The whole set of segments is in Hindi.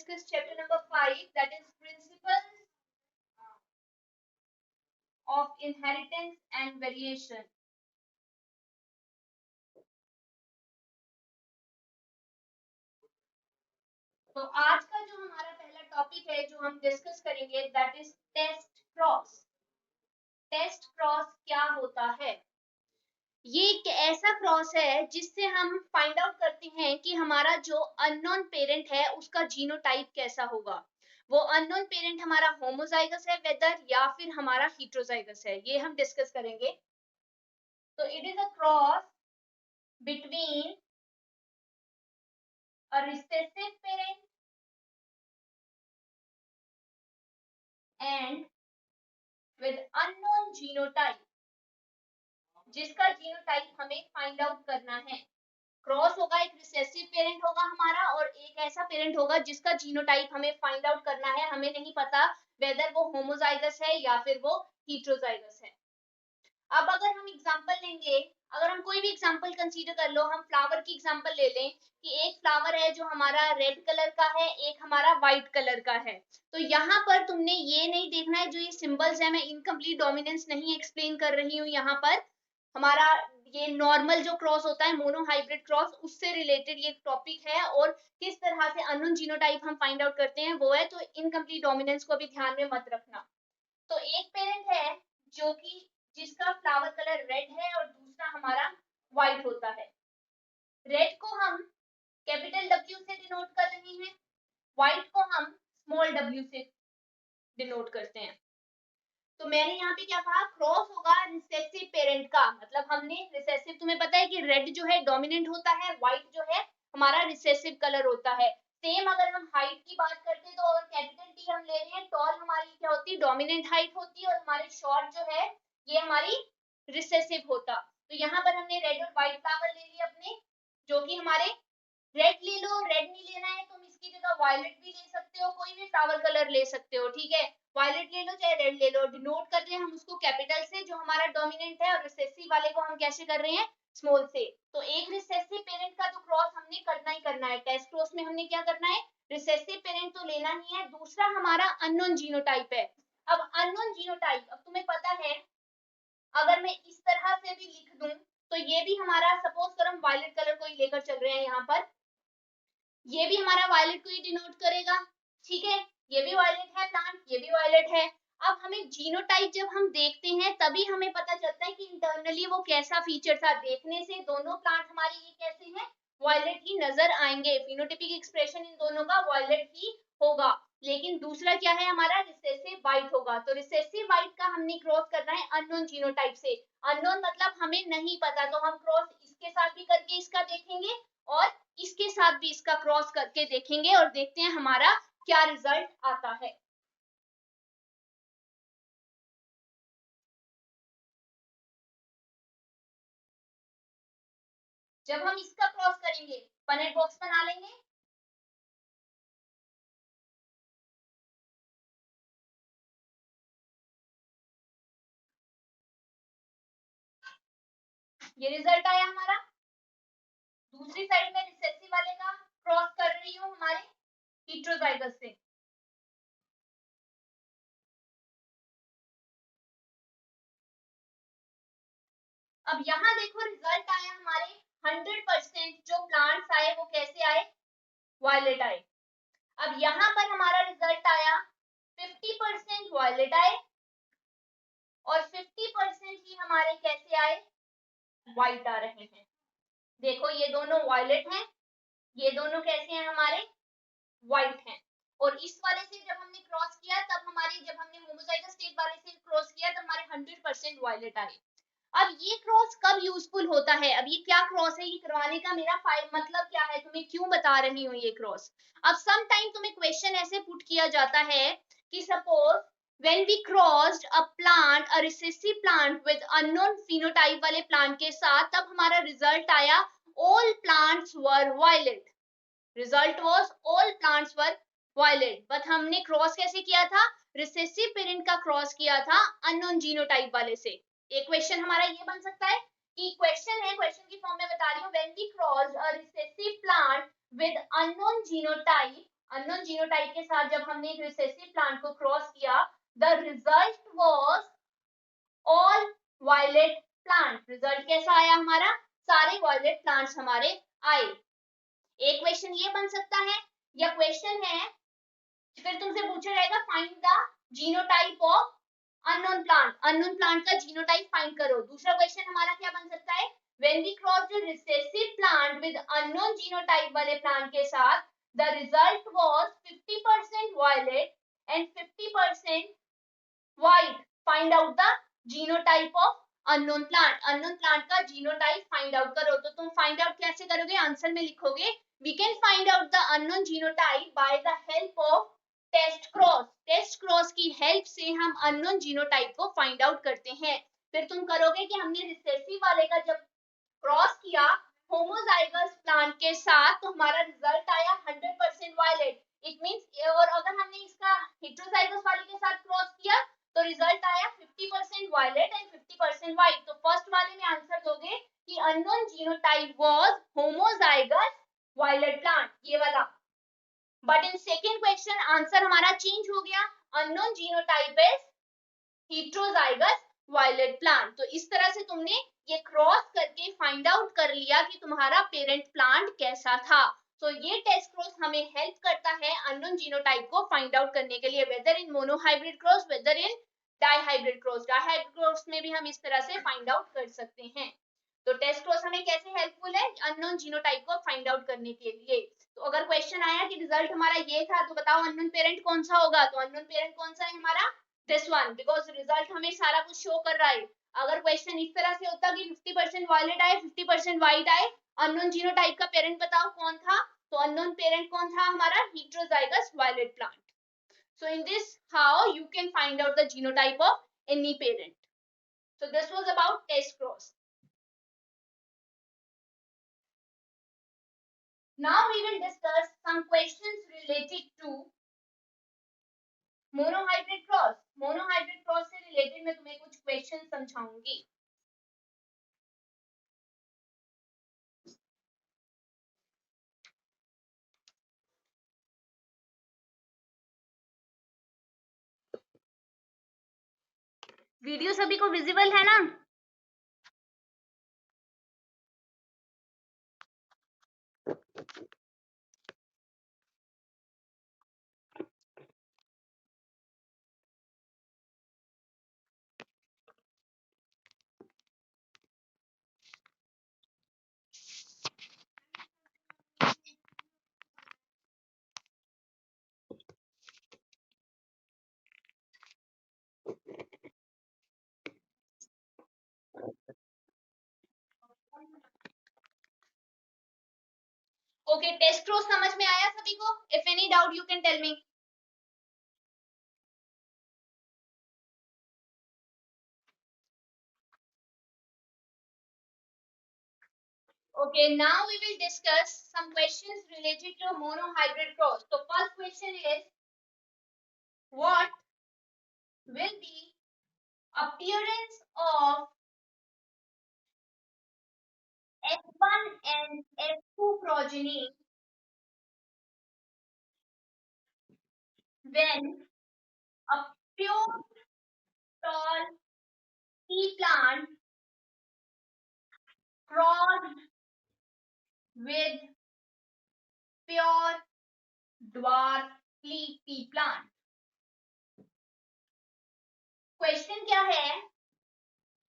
discuss chapter number 5, that is principles of inheritance and variation. तो आज का जो हमारा पहला टॉपिक है जो हम डिस्कस करेंगे that is test cross. Test cross क्या होता है? ये एक ऐसा क्रॉस है जिससे हम फाइंड आउट करते हैं कि हमारा जो अननोन पेरेंट है उसका जीनोटाइप कैसा होगा। वो अननोन पेरेंट हमारा होमोजाइगस है वेदर या फिर हमारा हेटेरोजाइगस है, ये हम डिस्कस करेंगे। तो it is a cross between a recessive parent and with unknown genotype, जिसका जीनोटाइप हमें फाइंड आउट करना है। क्रॉस होगा, एक रिसेसिव पेरेंट होगा हमारा और एक ऐसा पेरेंट होगा जिसका जीनोटाइप हमें फाइंड आउट करना है। हमें नहीं पता वेदर वो होमोजाइगस है या फिर वो हेटेरोजाइगस है। अब अगर हम एग्जांपल लेंगे, अगर हम कोई भी एग्जांपल कंसीडर कर लो, हम फ्लावर की एग्जांपल ले लें कि एक फ्लावर है जो हमारा रेड कलर का है, एक हमारा व्हाइट कलर का है। तो यहाँ पर तुमने ये नहीं देखना है, जो ये सिंबल्स है मैं इनकम्प्लीट डोमिनेंस नहीं एक्सप्लेन कर रही हूँ। यहाँ पर हमारा ये नॉर्मल जो क्रॉस होता है मोनो हाइब्रिड क्रॉस, उससे रिलेटेड ये टॉपिक है और किस तरह से अननोन जीनोटाइप हम फाइंड आउट करते हैं वो है। तो इनकम्प्लीट डोमिनेंस को भी ध्यान में मत रखना। तो एक पेरेंट है जो कि जिसका फ्लावर कलर रेड है और दूसरा हमारा व्हाइट होता है। रेड को हम कैपिटल W से डिनोट कर रहे हैं, व्हाइट को हम स्मॉल w से डिनोट करते हैं। तो मैंने यहाँ पे क्या कहा, क्रॉस होगा रिसेसिव पेरेंट का, मतलब हमने रिसेसिव, तुम्हें पता है कि रेड जो है डोमिनेंट होता है, व्हाइट जो है हमारा रिसेसिव कलर होता है। सेम अगर हम हाइट की बात करते हैं तो अगर कैपिटल T हम ले रहे हैं, टॉल हमारी क्या होती है, डोमिनेंट हाइट होती है और हमारे शॉर्ट जो है ये हमारी रिसेसिव होता। तो यहाँ पर हमने रेड और व्हाइट फ्लावर ले लिए अपने, जो कि हमारे रेड ले लो, रेड नहीं लेना है तुम इसकी जगह वायलेट भी ले सकते हो, कोई भी फ्लावर कलर ले सकते हो, ठीक है। वायलेट ले लो चाहे रेड ले लो। डिनोट कर रहे हैं हम उसको कैपिटल से जो हमारा डोमिनेंट है और रिसेसिव वाले को हम कैसे कर रहे हैं, स्मॉल से। तो एक रिसेसिव पेरेंट का तो क्रॉस हमने करना ही करना है। टेस्ट क्रॉस में हमने क्या करना है, रिसेसिव पेरेंट तो लेना ही है। दूसरा हमारा अननोन जीनोटाइप है। अब अननोन जीनोटाइप, अब तुम्हें पता है अगर मैं इस तरह से भी लिख दूं तो ये भी हमारा, सपोज कर हम वायलेट कलर को ही लेकर चल रहे हैं यहाँ पर, ये भी हमारा वायलेट को ही डिनोट करेगा, ठीक है। ये भी वायलेट है प्लांट, ये भी वायलेट है। अब हमें जीनोटाइप जब हम देखते हैं तभी हमें पता चलता है कि इंटरनली वो कैसा फीचर था। देखने से दोनों प्लांट हमारे ये कैसे हैं, वायलेट ही नजर आएंगे। फिनोटाइपिक एक्सप्रेशन इन दोनों का वायलेट ही होगा। लेकिन दूसरा क्या है हमारा, रिसेसिव व्हाइट होगा। तो रिसेसिव व्हाइट का हमने क्रॉस करना है अननोन जीनोटाइप से। अननोन मतलब हमें नहीं पता, तो हम क्रॉस इसके साथ भी करके इसका देखेंगे और इसके साथ भी इसका क्रॉस करके देखेंगे और देखते हैं हमारा क्या रिजल्ट आता है। जब हम इसका क्रॉस करेंगे पनेट बॉक्स बना लेंगे, ये रिजल्ट आया हमारा। दूसरी साइड में रिसेसिव वाले का क्रॉस कर रही हूँ हमारे हेटेरोजाइगस से। अब यहाँ देखो रिजल्ट आया हमारे 100% जो प्लांट्स आए वो कैसे आए, वायलेट आए। अब यहाँ पर हमारा रिजल्ट आया 50% वायलेट आए और 50% ही हमारे कैसे आए, व्हाइट आ रहे हैं। देखो ये दोनों वायलेट हैं, ये दोनों कैसे हैं हमारे, व्हाइट हैं। और इस वाले से जब हमने क्रॉस किया तब हमारे, जब हमने होमोजाइगस स्टेट वाले से क्रॉस किया तब हमारे 100% वायलेट आए। अब ये क्रॉस कब यूजफुल होता है, अब ये क्या क्रॉस है, ये करवाने का मेरा मतलब क्या है, तुम्हें क्यों बता रही हूँ ये क्रॉस। अब सम टाइम तुम्हें क्वेश्चन ऐसे पुट किया जाता है कि suppose when we crossed a plant, a recessive plant with unknown phenotype वाले प्लांट के साथ, तब हमारा रिजल्ट आया all plants were violet, result was all plants were violet। But हमने क्रॉस कैसे किया था, रिसेसिव पेरेंट का क्रॉस किया था अननोन जीनोटाइप वाले से। एक क्वेश्चन हमारा ये बन सकता है कि क्वेश्चन है, क्वेश्चन की फॉर्म में बता रही हूँ, when we crossed a recessive plant with unknown genotype unknown genotype के साथ जब हमने एक रिसेसिव प्लांट को क्रॉस किया, the result was all violet plant. Result कैसा आया हमारा? सारे वायलेट प्लांट्स हमारे आए। एक क्वेश्चन ये बन सकता है, या क्वेश्चन है फिर तुमसे पूछा जाएगा find the genotype of unknown plant. Unknown plant का जीनोटाइप फाइंड करो। दूसरा क्वेश्चन हमारा क्या बन सकता है, when we cross the recessive plant with unknown genotype वाले प्लांट के साथ, the result was 50% violet and 50% white. Find out the genotype of unknown plant. Unknown plant का जीनोटाइप फाइंड आउट करो। तो तुम फाइंड आउट कैसे करोगे? आंसर में लिखोगे we can find out the unknown genotype by the help of test cross. Test cross की हेल्प से हम अननोन जीनोटाइप को फाइंड आउट करते हैं। फिर तुम करोगे कि हमने रिसेसिव वाले का जब क्रॉस किया होमोजाइगस प्लांट के साथ तो हमारा रिजल्ट आया 100% वायलेट। इट मींस, और अगर हमने इसका हेटेरोजाइगस वाले के साथ क्रॉस किया तो रिजल्ट आया 50% वायलेट एंड 50% व्हाइट। तो फर्स्ट वाले में आंसर दोगे कि unknown genotype was homozygous violet plant, ये वाला। But in second question answer हमारा चेंज हो गया, unknown genotype is heterozygous violet plant. तो इस तरह से तुमने ये क्रॉस करके फाइंड आउट कर लिया कि तुम्हारा पेरेंट प्लांट कैसा था। तो ये टेस्ट क्रॉस हमें हेल्प करता है अननोन जीनोटाइप को फाइंड आउट करने के लिए, वेदर इन मोनोहाइब्रिड क्रॉस, वेदर इन डाइहाइब्रिड क्रॉस। डाइहाइब्रिड क्रॉस में भी हम इस तरह से फाइंड आउट कर सकते हैं। तो टेस्ट क्रॉस हमें कैसे हेल्पफुल है अननोन जीनोटाइप को फाइंड आउट करने के लिए। तो अगर क्वेश्चन आया कि रिजल्ट हमारा ये था तो बताओ अननोन पेरेंट कौन सा होगा, तो अननोन पेरेंट कौन सा है हमारा? दिस वन, बिकॉज रिजल्ट हमें सारा कुछ शो कर रहा है। अगर क्वेश्चन इस तरह से होता कि 50% वायलेट आए 50% व्हाइट आए, अननोन जीनोटाइप का पेरेंट बताओ कौन था, तो अननोन पेरेंट कौन था हमारा? Heterozygous violet plant. So in this how you can find out the genotype of any parent. So this was about test cross. Now we will discuss some questions related to monohybrid cross. Monohybrid cross से related मैं तुम्हें कुछ questions समझाऊंगी। वीडियो सभी को विजिबल है ना? Okay, test cross समझ में आया सभी को? If any doubt you can tell me. Okay, now we will discuss some questions related to monohybrid cross. So first question is, what will be appearance of F1 and F2 progeny when a pure tall pea plant crossed with pure dwarf pea plant? Question क्या है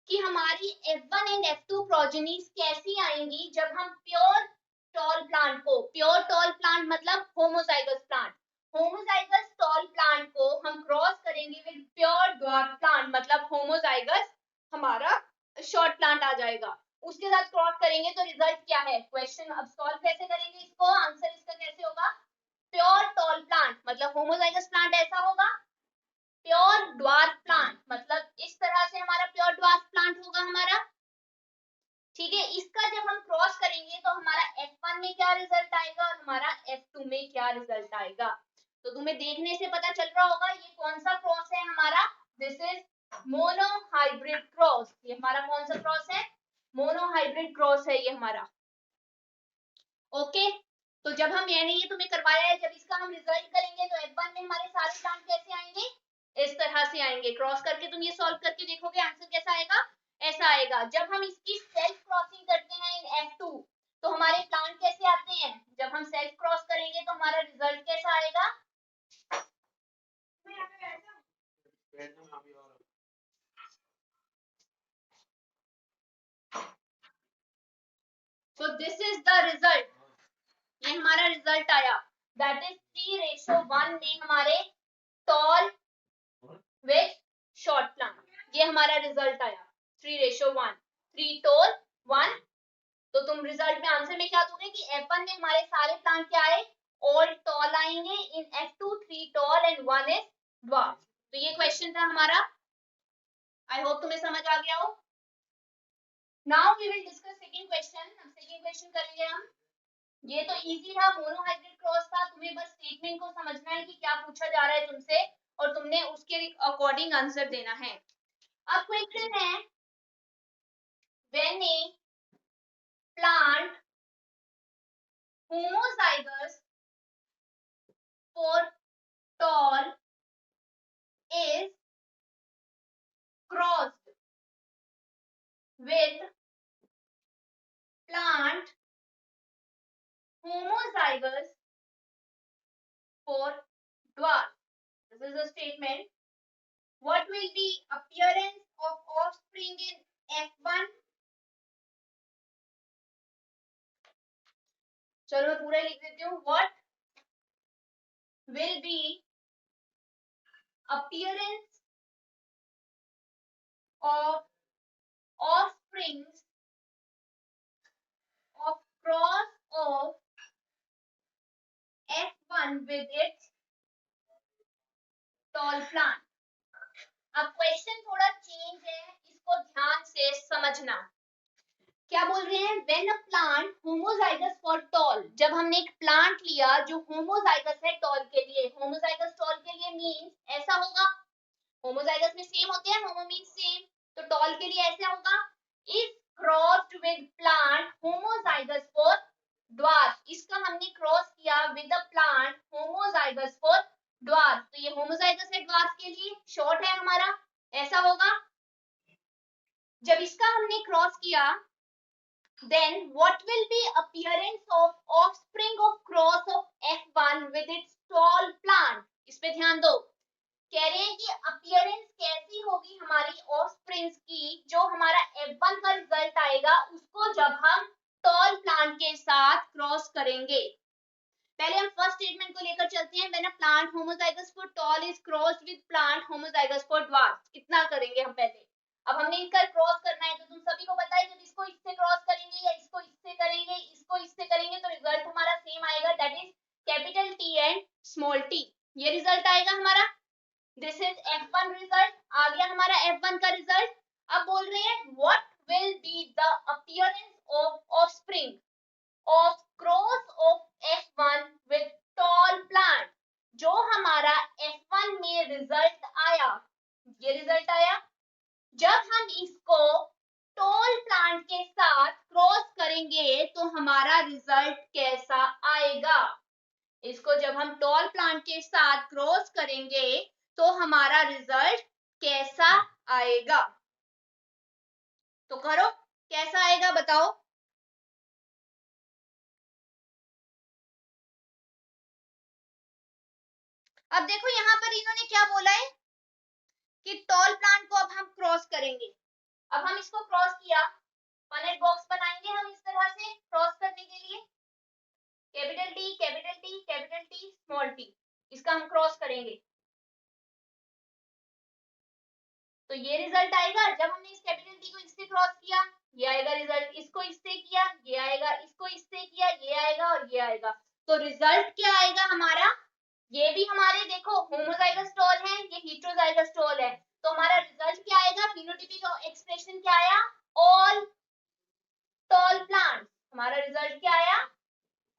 कि हमारी F1 एंड F2 प्रोजेनीज कैसी आएंगी जब हम प्योर टॉल प्लांट को, प्योर टॉल प्लांट मतलब homozygous plant, homozygous tall plant को हम क्रॉस करेंगे विद प्योर ड्वार्फ प्लांट मतलब होमोजाइगस हमारा शॉर्ट प्लांट आ जाएगा, उसके साथ क्रॉस करेंगे तो रिजल्ट क्या है? क्वेश्चन अब सॉल्व कैसे करेंगे इसको, आंसर इसका कैसे होगा? प्योर टॉल प्लांट मतलब होमोजाइगस प्लांट ऐसा होगा, प्योर ड्वार्फ प्लांट मतलब इस तरह से हमारा प्योर ड्वार्फ प्लांट होगा हमारा। ठीक है, इसका जब हम क्रॉस करेंगे तो हमारा F1 में क्या रिजल्ट आएगा और हमारा F2 में क्या रिजल्ट आएगा। तो तुम्हें देखने से पता चल रहा होगा ये कौन सा क्रॉस है हमारा, दिस इज मोनोहाइब्रिड क्रॉस। ये हमारा कौन सा क्रॉस है? मोनोहाइब्रिड क्रॉस है ये हमारा। ओके, तो जब हम मैंने ये तुम्हें करवाया है, जब इसका हम रिजल्ट करेंगे तो F1 में हमारे सारे प्लांट कैसे आएंगे, इस तरह से आएंगे। क्रॉस करके तुम ये सॉल्व करके देखोगे, आंसर कैसा आएगा, ऐसा आएगा। जब हम इसकी सेल्फ क्रॉसिंग करते हैं इन F2 तो हमारे प्लांट कैसे आते हैं, जब हम सेल्फ क्रॉस करेंगे तो हमारा रिजल्ट कैसा आएगा। So this is the result, ये हमारा रिजल्ट आया, दैट इज 3:1 में हमारे टॉल विद शॉर्ट प्लांट, ये हमारा रिजल्ट आया 3:1, 3 टॉल 1। तो तुम रिजल्ट में आंसर में क्या दोगे कि F1 में हमारे सारे प्लांट क्या आए, ऑल टॉल आएंगे, इन F2 3 tall and 1 is dwarf. तो ये क्वेश्चन था हमारा, आई होप तुम्हें समझ आ गया हो। Now we will discuss second question. अब सेकंड क्वेश्चन करेंगे हम। ये तो इजी था, मोनोहाइब्रिड क्रॉस था, तुम्हें बस स्टेटमेंट को समझना है कि क्या पूछा जा रहा है तुमसे और तुमने उसके अकॉर्डिंग आंसर देना है। अब क्वेश्चन है, when A plant homozygous for tall is crossed with plant homozygous for dwarf. This is a statement. What will be appearance of offspring in F1? चलो मैं पूरा लिख देती हूँ। What will be appearance of offsprings of cross of F1 with its tall plant? अब क्वेश्चन थोड़ा चेंज है, इसको ध्यान से समझना। क्या बोल रहे हैं, when a plant homozygous for tall, जब हमने एक प्लांट लिया जो होमोजाइगस है टॉल के लिए, होमोजाइगस टॉल के लिए मींस ऐसा होगा, होमोजाइगस में सेम होते हैं, होमो मींस सेम, तो टॉल के लिए ऐसा होगा, is crossed with plant homozygous for dwarf. इसका हमने क्रॉस किया with a plant homozygous for dwarf, तो ये होमोजाइगस है ड्वार्फ के लिए, शॉर्ट है हमारा, ऐसा होगा। जब इसका हमने क्रॉस किया, then what will be appearance of offspring of cross of F1 with its tall plant? इस पे ध्यान दो, कह रहे हैं कि अपीयरेंस कैसी होगी हमारी ऑफस्प्रिंग्स की, जो हमारा F1 का रिजल्ट आएगा उसको जब हम टॉल प्लांट के साथ क्रॉस करेंगे। पहले हम फर्स्ट स्टेटमेंट को लेकर चलते हैं, when a plant homozygous for tall is crossed with plant homozygous for dwarf. इतना करेंगे हम पहले। अब हमने इनका क्रॉस करना है, तो तुम सभी को पता है जब इसको इससे क्रॉस करेंगे या इसको इससे करेंगे, इसको इससे करेंगे तो रिजल्ट हमारा सेम आएगा, that is capital T and small t। ये रिजल्ट आएगा हमारा, दिस इज F1 रिजल्ट, आ गया हमारा F1 का रिजल्ट। अब बोल रहे हैं what will be the appearance of offspring of cross of F1 with tall plant, जो हमारा F1 में रिजल्ट आया, ये रिजल्ट आया, जब हम इसको टॉल प्लांट के साथ क्रॉस करेंगे तो हमारा रिजल्ट कैसा आएगा। इसको जब हम टॉल प्लांट के साथ क्रॉस करेंगे तो हमारा रिजल्ट कैसा आएगा, तो करो कैसा आएगा बताओ। अब देखो यहाँ पर इन्होंने क्या बोला है कि टॉल प्लांट को अब हम क्रॉस करेंगे। अब हम इसको क्रॉस किया, पनेट बॉक्स बनाएंगे हम इस तरह से क्रॉस करने के लिए, capital T capital T capital T small t, इसका हम क्रॉस करेंगे तो ये रिजल्ट आएगा। जब हमने इस कैपिटल T को इससे क्रॉस किया, ये आएगा रिजल्ट, इसको इससे किया ये आएगा, इसको इससे किया ये आएगा और ये आएगा, तो रिजल्ट क्या आएगा हमारा, ये भी हमारे देखो होमोजाइगस टॉल है, ये हेटेरोजाइगस टॉल है, तो हमारा रिजल्ट क्या आएगा, फिनोटाइपिक एक्सप्रेशन क्या आया, ऑल टॉल प्लांट्स। हमारा रिजल्ट क्या आया,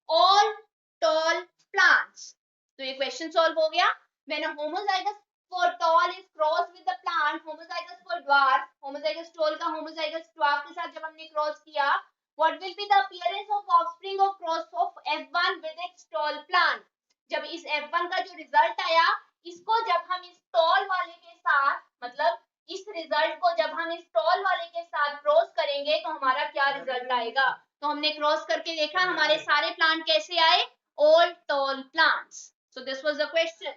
ऑल टॉल प्लांट्स। तो ये क्वेश्चन सॉल्व हो गया। When a homozygous for tall is crossed with the plant homozygous for dwarf, homozygous tall का होमोजाइगस ड्वार्फ के साथ जब हमने क्रॉस किया What will be the appearance of offspring of cross of F1 with its tall plant? जब इस F1 का जो रिजल्ट आया, इसको जब हम इस टॉल वाले के साथ, मतलब इस रिजल्ट को जब हम इस टॉल वाले के साथ क्रॉस करेंगे तो हमारा क्या रिजल्ट आएगा? तो हमने क्रॉस करके देखा, हमारे सारे प्लांट कैसे आए? All tall plants. So this was the question.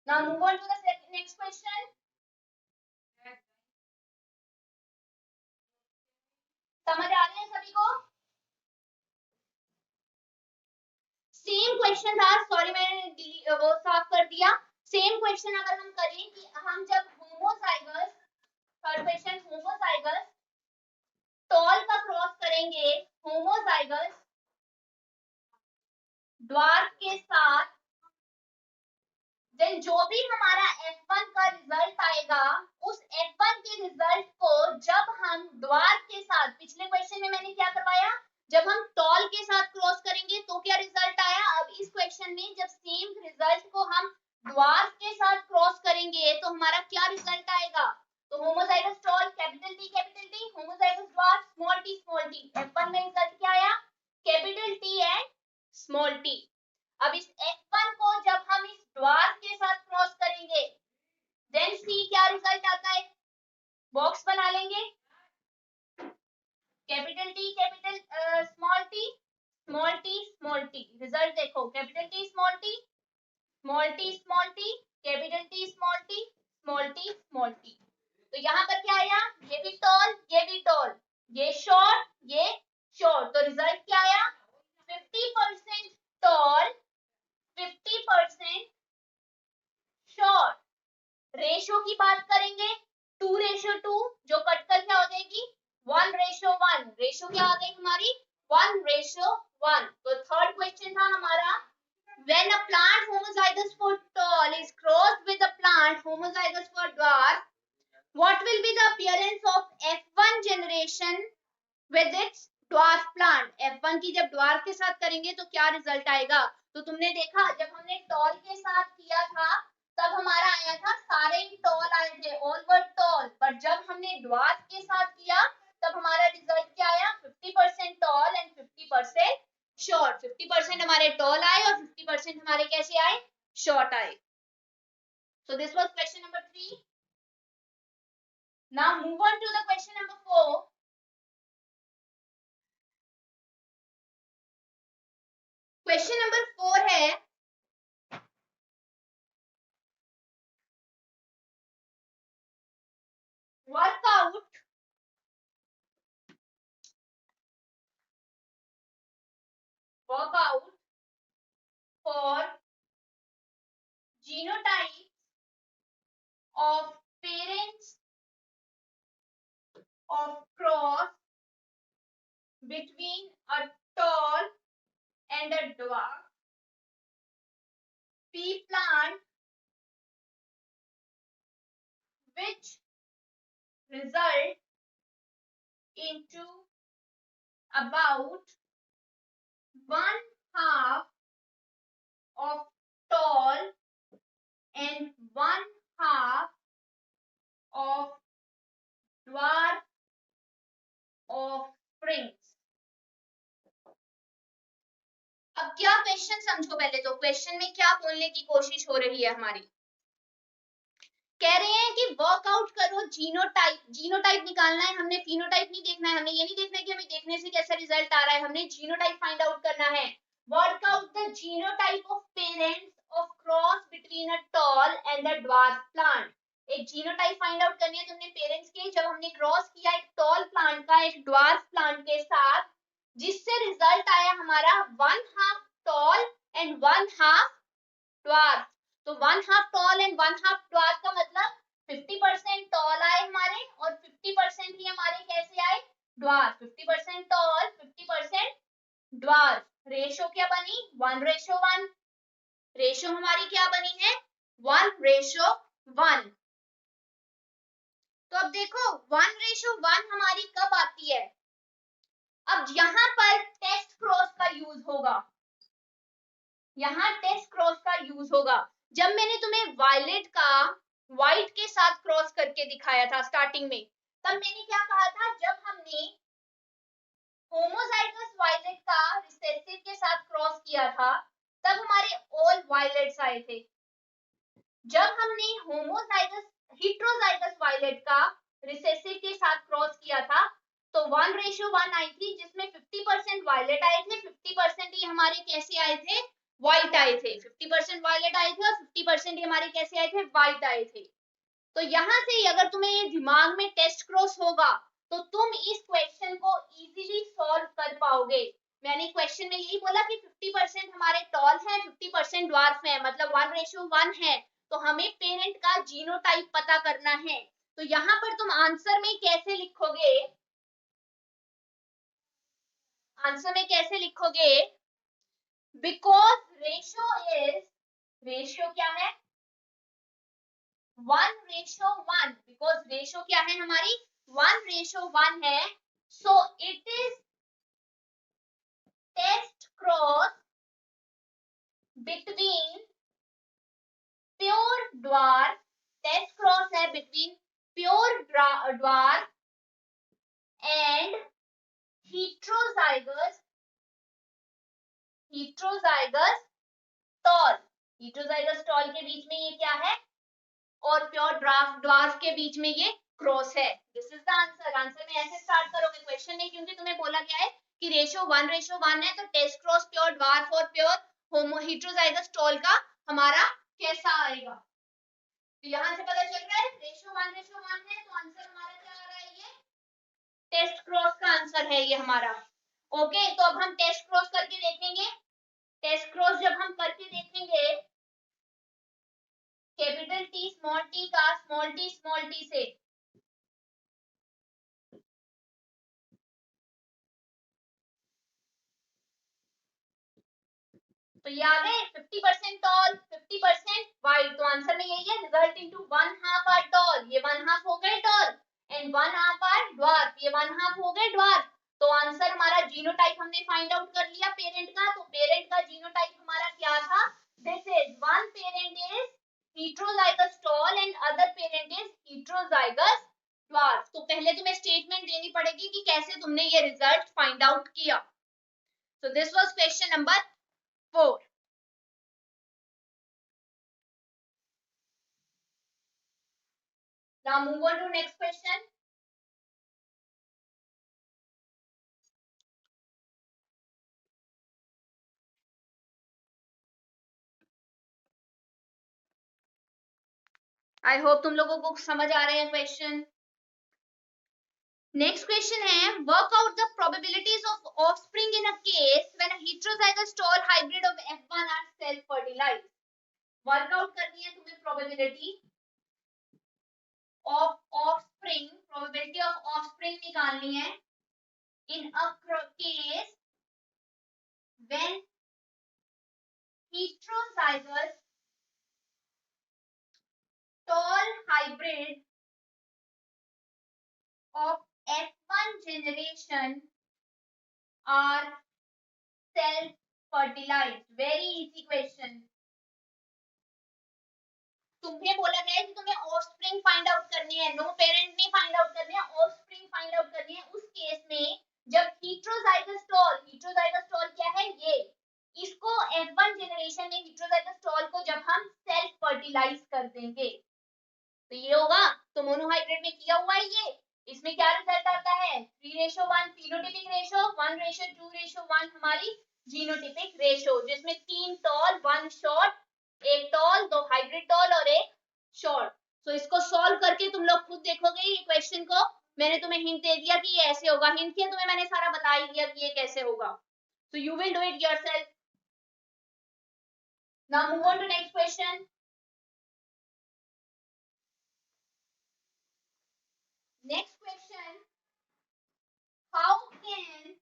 Now move on to the next question. समझ आ रहे हैं सभी को? सेम क्वेश्चन था, सॉरी मैंने वो साफ कर दिया। सेम क्वेश्चन अगर हम करें कि हम जब homozygous, third question, homozygous tall का क्रॉस करेंगे होमोजाइगस ड्वार्फ के साथ, देन जो भी हमारा F1 का रिजल्ट आएगा, उस F1 के रिजल्ट को जब हम ड्वार्फ के साथ, पिछले क्वेश्चन में मैंने क्या करवाया, जब हम टॉल के साथ क्रॉस करेंगे तो क्या रिजल्ट आया। अब इस क्वेश्चन में जब सेम रिजल्ट को हम ड्वार्फ के साथ क्रॉस करेंगे तो हमारा क्या रिजल्ट आएगा। तो homozygous tall capital T, homozygous dwarf small t। F1 में रिजल्ट क्या आया, capital T and small t। अब इस F1 को जब हम इस ड्वार्फ के साथ क्रॉस करेंगे, देन सी क्या रिजल्ट आता है, बॉक्स बना लेंगे, capital T capital small t, small t small t। Result देखो, capital T small t, small t small t, capital T small t, small t small t। तो यहाँ पर क्या आया, ये भी टॉल, ये भी टॉल, ये शॉर्ट, ये शॉर्ट। तो रिजल्ट क्या आया, 50% टॉल, 50% शॉर्ट। रेशो की बात करेंगे 2:2, जो कटकर क्या हो जाएगी 1:1। रेशो क्या आ गई हमारी 1:1। तो थर्ड क्वेश्चन था हमारा, when a plant homozygous for tall is crossed with a plant homozygous for dwarf, what will be the appearance of F1 generation with its dwarf plant? F1 की जब dwarf के साथ करेंगे तो क्या रिजल्ट आएगा। तो तुमने देखा जब हमने टॉल के साथ किया था तब हमारा आया था, सारे ही टॉल आए थे, ऑल वर टॉल। बट जब हमने ड्वार्फ के साथ किया तब हमारा रिजल्ट क्या आया, 50% टॉल एंड 50% शॉर्ट। 50% हमारे टॉल आए और 50% हमारे कैसे आए, शॉर्ट आए। So this was question number 3। Now move on to the question number 4। Question number 4 है, work out for genotypes of parents of cross between a tall and a dwarf pea plant, which result into about 1/2 of tall and 1/2 of dwarf offsprings। अब क्या क्वेश्चन समझो पहले तो, क्वेश्चन में क्या बोलने की कोशिश हो रही है हमारी, कह रहे हैं कि वर्कआउट करो जीनोटाइप। जीनोटाइप निकालना है हमने, फिनोटाइप नहीं देखना है हमने, ये नहीं देखना है कि हमें देखने से कैसा रिजल्ट आ रहा है, हमने जीनोटाइप फाइंड आउट करना है। Workout the genotype of parents of cross between a tall and a dwarf plant. एक जीनोटाइप फाइंड आउट करनी है तुमने पेरेंट्स के, जब हमने क्रॉस किया एक टॉल प्लांट का एक ड्वार्फ प्लांट के साथ, जिससे रिजल्ट आया हमारा 1/2 टॉल एंड 1/2 ड्वार्फ। तो 1/2 टॉल एंड 1/2 ड्वार्फ का मतलब 50% टॉल आए हमारे और 50% ही हमारे कैसे आए, ड्वार्फ। 50% toll 50% dwarf. रेशो क्या बनी 1:1। रेशो हमारी क्या बनी है 1:1। तो अब देखो 1:1 हमारी कब आती है, अब यहाँ पर टेस्ट क्रॉस का यूज होगा, यहाँ टेस्ट क्रॉस का यूज होगा। जब मैंने तुम्हें वायलेट का व्हाइट के साथ क्रॉस करके दिखाया था स्टार्टिंग में, तब मैंने क्या कहा था, जब हमने होमोजाइगस वायलेट का रिसेसिव के साथ क्रॉस किया था तब हमारे ऑल वायलेट्स आए थे। जब हमने होमोजाइगस हेटेरोजाइगस वायलेट का रिसेसिव के साथ क्रॉस किया था तो 1:1 आई थी, जिसमें 50% वायलेट आए थे, 50% ही हमारे कैसे आए थे, व्हाइट आए थे। 50% वायलेट आए थे और 50% ही हमारे कैसे आए थे, व्हाइट आए थे। तो यहाँ से अगर तुम्हें ये दिमाग में टेस्ट क्रॉस होगा तो तुम इस क्वेश्चन को इजीली सॉल्व कर पाओगे। मैंने क्वेश्चन में यही बोला कि 50% हमारे टॉल है, 50% ड्वार्फ है, मतलब 1:1 है। तो हमें पेरेंट का जीनोटाइप पता करना है। तो यहाँ पर तुम आंसर में कैसे लिखोगे, आंसर में कैसे लिखोगे, बिकॉज रेशियो क्या है, 1:1, बिकॉज रेशियो क्या है हमारी, 1:1 है। So it is test cross between pure dwarf, test cross है between pure dwarf and heterozygous tall. heterozygous tall के बीच में ये क्या है, और प्योर ड्वार्फ के बीच में ये क्रॉस है। This is the answer. Answer में ऐसे स्टार्ट करोगे क्वेश्चन में, क्योंकि तुम्हें बोला गया है कि रेशियो 1:1 है, तो टेस्ट क्रॉस प्योर ड्वार्फ और प्योर हेटेरोजाइगस टॉल का हमारा कैसा आएगा। तो यहाँ से पता चल रहा है रेशियो 1:1 है, तो आंसर हमारा क्या आ रहा है, ये टेस्ट क्रॉस का आंसर है ये हमारा। ओके, तो अब हम टेस्ट क्रॉस करके देखेंगे। टेस्ट क्रॉस जब हम करके देखेंगे कैपिटल टी का स्मॉल टी से, तो ये आ गए 50% टॉल, 50% वाइड। तो आंसर में यही है, रिजल्ट इनटू 1/2 आर टॉल, ये 1/2 हो गए टॉल, एंड 1/2 आर ड्वार्फ, ये 1/2 हो गए ड्वार्फ। तो आंसर हमारा जीनोटाइप हमने फाइंड आउट कर लिया पेरेंट का। तो पेरेंट का जीनोटाइप हमारा क्या था, this is one parent is heterozygous tall and other parent is heterozygous dwarf। तो पहले तुम्हें स्टेटमेंट देनी पड़ेगी कि कैसे तुमने ये रिजल्ट फाइंड आउट किया। So this was question number 4. Now move on to next question. I hope तुम लोगों को समझ आ रहे हैं क्वेश्चन। नेक्स्ट क्वेश्चन है, work out the probabilities of offspring in a case when a heterozygous tall hybrid of F1 are self fertilized. Work out करनी है तुम्हें probability of offspring, probability of offspring निकालनी है in a case when heterozygous tall hybrid of F1 generation are self fertilized। Very easy question। तुम्हें बोला गया है कि तुम्हें ऑफस्प्रिंग फाइंड आउट करनी है, नो पेरेंट नहीं फाइंड आउट करनी है, ऑफस्प्रिंग फाइंड आउट करनी है उस केस में जब हेटेरोजाइगस टॉल क्या है, ये इसको F1 जनरेशन में हेटेरोजाइगस टॉल को जब हम सेल्फ फर्टिलाइज कर देंगे तो ये होगा। तो मोनोहाइब्रिड में किया हुआ है ये, इसमें क्या रिजल्ट आता है, 3:1 फिनोटाइपिक रेशियो, 1:2:1 हमारी जीनोटाइपिक रेशियो, जिसमें 3 टॉल 1 शॉर्ट, एक टॉल, 2 हाइब्रिड टॉल और एक शॉर्ट। तो इसको सॉल्व करके तुम लोग खुद देखोगे ये क्वेश्चन को। मैंने तुम्हें हिंट दे दिया कि ये ऐसे होगा, हिंट किया तुम्हें मैंने सारा बता ही दिया कि ये कैसे होगा। So you will do it yourself. Now move on to next question. Next question, how can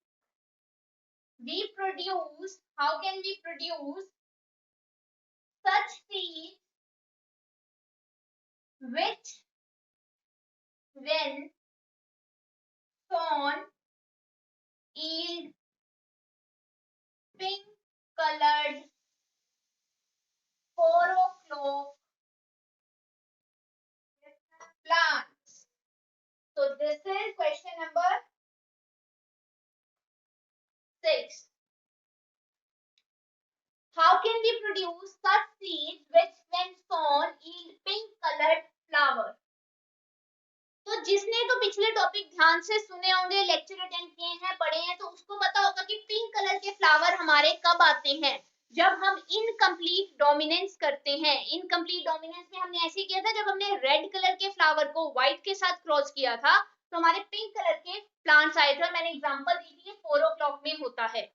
how can we produce such seeds which when sown yield pink colored porocloc plants? So this is question number produce such seeds which when sown yield pink colored flower. तो जिसने तो पिछले टॉपिक ध्यान से सुने होंगे, लेक्चर अटेंड किए हैं, पढ़े हैं, तो उसको पता होगा कि पिंक कलर के फ्लावर हमारे कब आते हैं, जब हम इनकम्प्लीट डोमिनेंस करते हैं। इनकम्प्लीट डोमिनेंस में हमने ऐसे किया था, जब हमने रेड कलर के फ्लावर को व्हाइट के साथ क्रॉस किया था तो हमारे पिंक कलर के प्लांट्स आए थे, और मैंने एग्जांपल दी थी, 4 o'clock में होता है।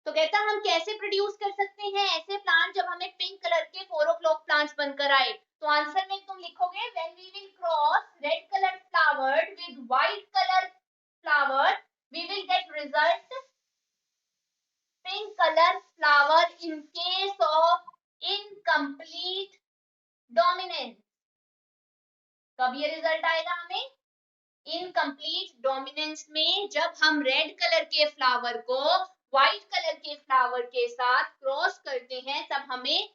तो कहता हम कैसे प्रोड्यूस कर सकते हैं ऐसे प्लांट जब हमें पिंक कलर के 4 o'clock प्लांट्स बनकर आए। तो आंसर में तुम लिखोगे when we will cross red colour flower with white colour flower we will get result pink colour flower in case of incomplete dominance. कब ये रिजल्ट आएगा हमें? इनकम्प्लीट डोमिनेंस में, जब हम रेड कलर के फ्लावर को व्हाइट कलर के फ्लावर के साथ क्रॉस करते हैं तब हमें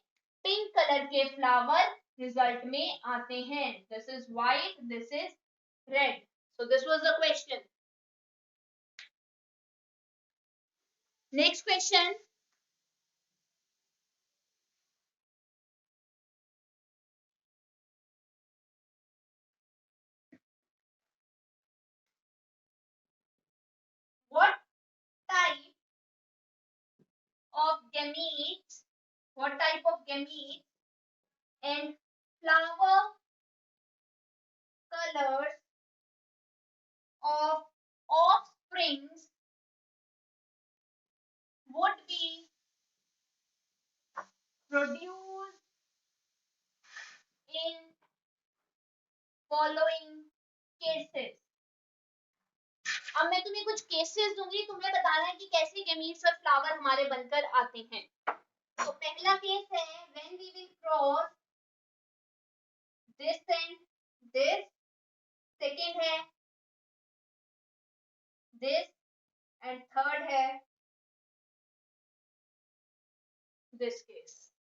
पिंक कलर के फ्लावर रिजल्ट में आते हैं। This is white, this is red. So this was the question. Next question, what type of gametes and flower colors of offsprings would be produced in following cases। अब मैं तुम्हें कुछ केसेस दूंगी, तुम्हें बताना है कि कैसे गेमीट्स और फ्लावर हमारे बनकर आते हैं। तो पहला केस है when we will cross this and this, second है दिस, एंड थर्ड है दिस केस।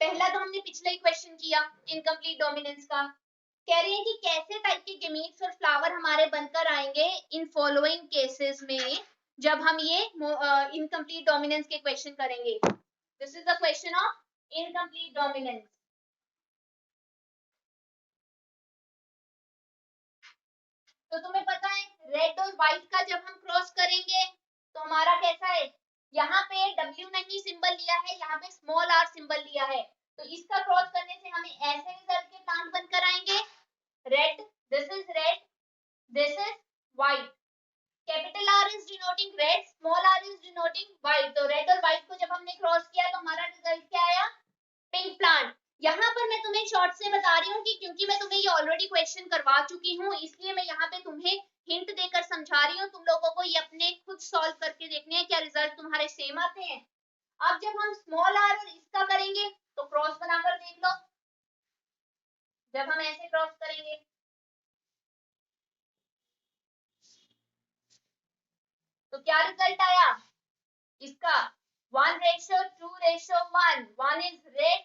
पहला तो हमने पिछले ही क्वेश्चन किया इनकम्प्लीट डोमिनेंस का। कह रही है कि कैसे टाइप के गेमीट्स और फ्लावर हमारे बनकर आएंगे इन फॉलोइंग केसेस में, जब हम ये इनकम्प्लीट डोमिनेंस के क्वेश्चन करेंगे। This is the question of incomplete dominance. तो तुम्हें पता है रेड और व्हाइट का जब हम क्रॉस करेंगे तो हमारा कैसा है, यहाँ पे W नहीं सिंबल लिया है, यहाँ पे स्मॉल r सिंबल लिया है, तो इसका क्रॉस करने से हमें ऐसे रिजल्ट के प्लांट बनकर आएंगे। Red, this is red, this is white. Capital R is denoting red, small r is denoting white. तो रेड और व्हाइट को जब हमने क्रॉस किया तो हमारा रिजल्ट क्या आया? Pink plant. यहाँ पर मैं तुम्हें शॉर्ट से बता रही हूँ कि क्योंकि मैं तुम्हें ये ऑलरेडी क्वेश्चन करवा चुकी हूँ, इसलिए मैं यहाँ पे तुम्हें हिंट देकर समझा रही हूँ। तुम लोगों को ये अपने खुद सॉल्व करके देखने हैं क्या रिजल्ट तुम्हारे सेम आते हैं। अब जब हम स्मॉल r और इसका करेंगे तो क्रॉस बनाकर देख लो। जब हम ऐसे क्रॉस करेंगे तो क्या रिजल्ट आया इसका? 1:2:1। 1 is red,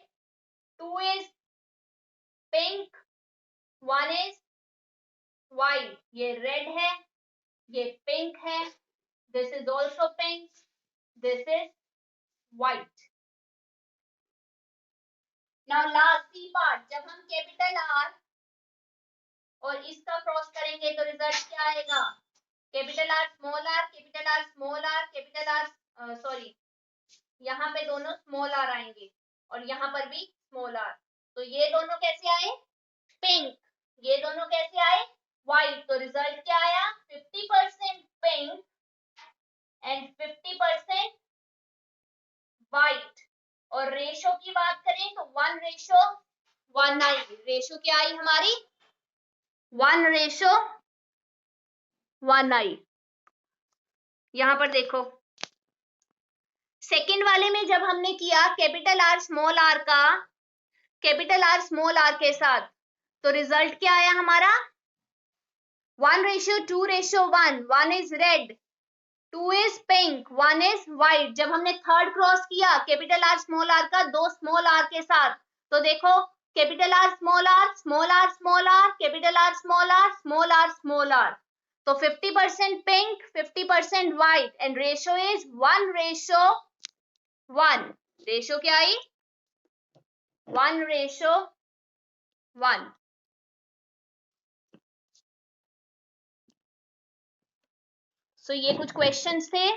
2 is pink, 1 is white. ये रेड है, ये पिंक है, this is also pink, this is white. Now last C part, जब हम कैपिटल R और इसका क्रॉस करेंगे तो रिजल्ट क्या आएगा? Capital R small r, capital R small r, capital R sorry, यहाँ पे दोनों स्मॉल r आएंगे और यहाँ पर भी स्मॉल r। तो ये दोनों कैसे आए? पिंक। ये दोनों कैसे आए? व्हाइट। तो रिजल्ट क्या आया? 50% पिंक एंड 50% व्हाइट। और रेशो की बात करें तो 1:1 आई। रेशो क्या आई हमारी? 1:1 आई। यहां पर देखो सेकंड वाले में जब हमने किया कैपिटल R स्मॉल r का कैपिटल R स्मॉल r के साथ, तो रिजल्ट क्या आया हमारा? 1:2:1। 1 is red, 2 is pink, 1 is white. जब हमने थर्ड क्रॉस किया कैपिटल R स्मॉल r का दो स्मॉल r के साथ, तो देखो capital R small r small r small r, capital R small r small r small r। तो 50% pink, 50% white, and ratio is 1:1. Ratio क्या आई? 1:1. सो ये कुछ क्वेश्चंस थे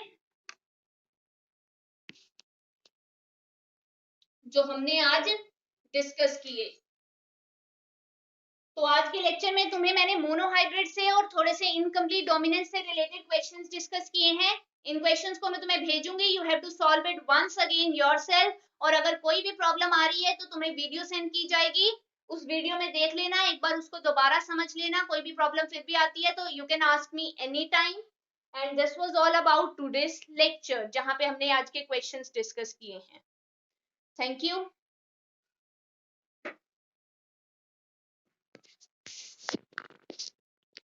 जो हमने आज डिस्कस किए. तो आज के लेक्चर में तुम्हें मैंने मोनोहाइब्रिड से और थोड़े से इनकम्प्लीट डोमिनेंस से रिलेटेड क्वेश्चंस डिस्कस किए हैं. इन क्वेश्चंस को मैं तुम्हें भेजूंगी. You have to solve it once again yourself. और अगर कोई भी प्रॉब्लम आ रही है तो तुम्हें वीडियो सेंड की जाएगी. उस वीडियो में देख लेना, एक बार उसको दोबारा समझ लेना. कोई भी प्रॉब्लम फिर भी आती है तो you can ask me any time. And this was all about today's lecture, जहां पे हमने आज के क्वेश्चंस डिस्कस किए हैं. Thank you.